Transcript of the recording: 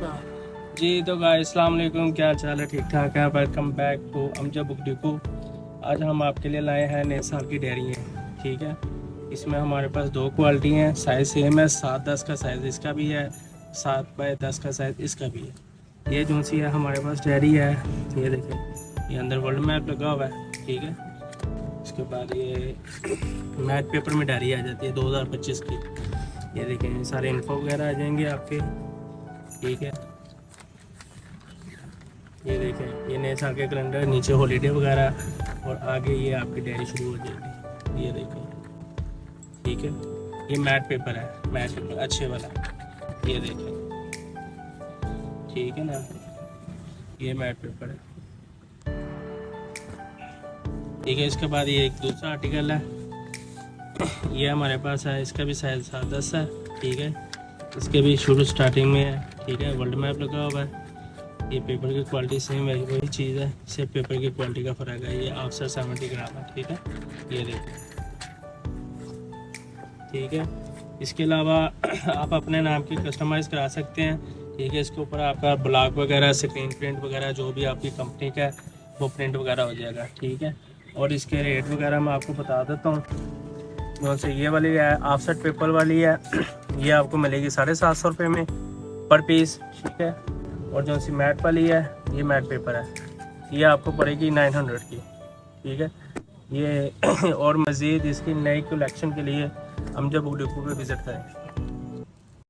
जी तो गाइस अस्सलाम वालेकुम, क्या चाल है? ठीक ठाक है। Welcome back to Amjad book depot. आज हम आपके लिए लाए हैं नए साल की डायरी हैं, ठीक है। इसमें हमारे पास दो क्वालिटी हैं, साइज़ सेम है। 7-10 का साइज़ इसका भी है, 7x10 का साइज़ इसका भी है। ये जो सी है हमारे पास डायरी है, ये देखें, ये अंदर वर्ल्ड मैप लगा हुआ है, ठीक है। इसके बाद ये मैथ पेपर में डायरी आ जाती है 2025 की। ये देखें, सारे इन्फो वगैरह आ जाएंगे आपके, ठीक है। ये देखें, ये नए साल के कैलेंडर, नीचे हॉलीडे वगैरह, और आगे ये आपकी डायरी शुरू हो जाएगी। ये देखें, ठीक है। ये मैट पेपर है, मैट पेपर अच्छे वाला, ये देखें, ठीक है ना। ये मैट पेपर है, ठीक है। इसके बाद ये एक दूसरा आर्टिकल है, ये हमारे पास है। इसका भी साइज 7-10 है, ठीक है। इसके भी शुरू स्टार्टिंग में है, ठीक है। वर्ल्ड मैप लगा हुआ है। ये पेपर की क्वालिटी सेम है, वही चीज़ है, सिर्फ पेपर की क्वालिटी का फ़र्क है। ये ऑफसेट 70 ग्राम है, ठीक है। ये देखिए, ठीक है। इसके अलावा आप अपने नाम की कस्टमाइज़ करा सकते हैं, ठीक है। इसके ऊपर आपका ब्लॉक वगैरह, स्क्रीन प्रिंट वगैरह, जो भी आपकी कंपनी का है वो प्रिंट वगैरह हो जाएगा, ठीक है। और इसके रेट वगैरह मैं आपको बता देता हूँ। जो से ये वाली है ऑफसेट पेपर वाली है, ये आपको मिलेगी 750 रुपये में पर पीस, ठीक है। और जो सी मैट वाली है, ये मैट पेपर है, ये आपको पड़ेगी 900 की, ठीक है। ये और मज़ीद इसकी नई कलेक्शन के लिए अमजद बुक डिपो पे विज़िट करें।